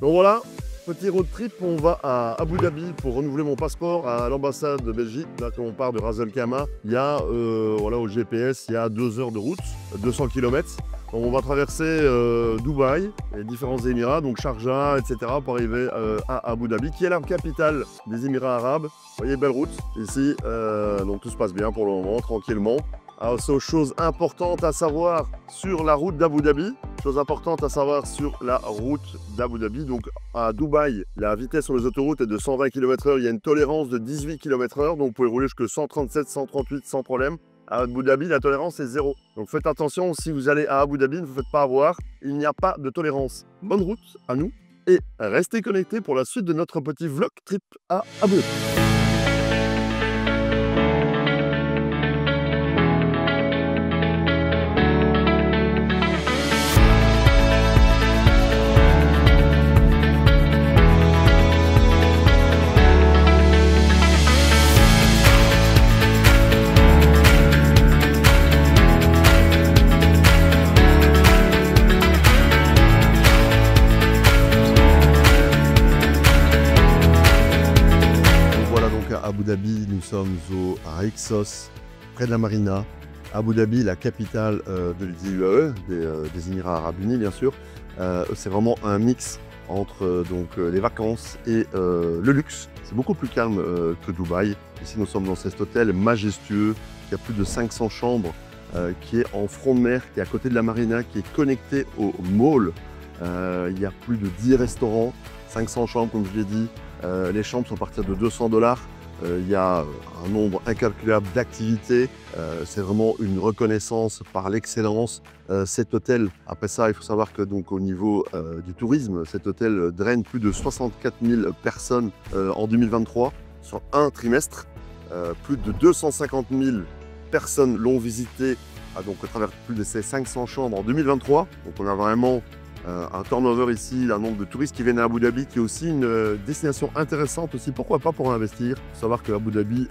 Donc voilà, petit road trip, on va à Abu Dhabi pour renouveler mon passeport à l'ambassade de Belgique. Là, quand on part de Ras El Khaimah, il y a, voilà, au GPS, il y a 2 heures de route, 200 km. Donc on va traverser Dubaï, les différents Émirats, donc Sharjah, etc. pour arriver à Abu Dhabi, qui est la capitale des Émirats arabes. Vous voyez, belle route ici, donc tout se passe bien pour le moment, tranquillement. Alors, chose importante à savoir sur la route d'Abu Dhabi, donc à Dubaï, la vitesse sur les autoroutes est de 120 km/h, il y a une tolérance de 18 km/h, donc vous pouvez rouler jusqu'à 137, 138 sans problème. À Abu Dhabi, la tolérance est 0. Donc faites attention, si vous allez à Abu Dhabi, ne vous faites pas avoir, il n'y a pas de tolérance. Bonne route à nous et restez connectés pour la suite de notre petit vlog trip à Abu Dhabi. Abu Dhabi, nous sommes au Rixos, près de la marina. Abu Dhabi, la capitale des UAE, des Émirats Arabes Unis, bien sûr. C'est vraiment un mix entre les vacances et le luxe. C'est beaucoup plus calme que Dubaï. Ici, nous sommes dans cet hôtel majestueux qui a plus de 500 chambres, qui est en front de mer, qui est à côté de la marina, qui est connecté au mall. Il y a plus de 10 restaurants, 500 chambres, comme je l'ai dit. Les chambres sont à partir de $200. Il y a un nombre incalculable d'activités. C'est vraiment une reconnaissance par l'excellence. Cet hôtel, après ça, il faut savoir que donc, au niveau du tourisme, cet hôtel draine plus de 64 000 personnes en 2023 sur un trimestre. Plus de 250 000 personnes l'ont visité donc, à travers plus de ces 500 chambres en 2023. Donc on a vraiment un turnover ici, un nombre de touristes qui viennent à Abu Dhabi, qui est aussi une destination intéressante aussi, pourquoi pas pour investir. Il faut savoir que Abu Dhabi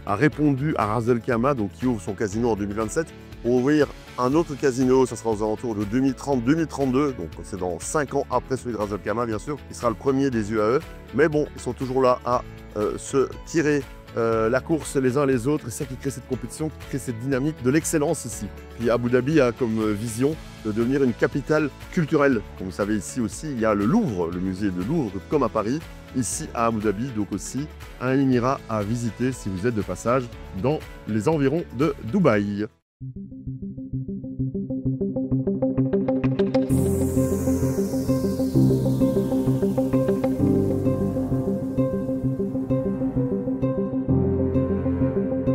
a répondu à Ras El Khaimah, donc qui ouvre son casino en 2027, pour ouvrir un autre casino, ça sera aux alentours de 2030-2032, donc c'est dans 5 ans après celui de Ras El Khaimah bien sûr, qui sera le premier des UAE. Mais bon, ils sont toujours là à se tirer la course les uns les autres, et c'est ça qui crée cette compétition, qui crée cette dynamique de l'excellence ici. Puis Abu Dhabi a comme vision de devenir une capitale culturelle. Comme vous savez, ici aussi, il y a le Louvre, le musée de Louvre, comme à Paris. Ici à Abu Dhabi, donc aussi un émirat à visiter si vous êtes de passage dans les environs de Dubaï.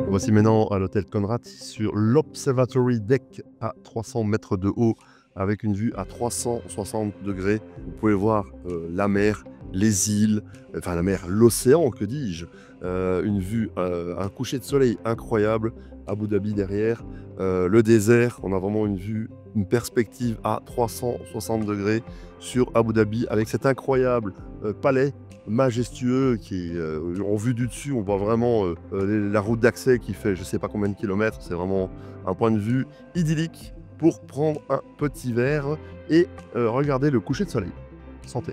Voici maintenant à l'hôtel Conrad sur l'Observatory Deck à 300 mètres de haut avec une vue à 360 degrés. Vous pouvez voir la mer, les îles, enfin la mer, l'océan, que dis-je. Une vue, un coucher de soleil incroyable. Abu Dhabi derrière, le désert. On a vraiment une vue, une perspective à 360 degrés sur Abu Dhabi avec cet incroyable palais majestueux qui est en vue du dessus. On voit vraiment la route d'accès qui fait je sais pas combien de kilomètres. C'est vraiment un point de vue idyllique pour prendre un petit verre et regarder le coucher de soleil. Santé.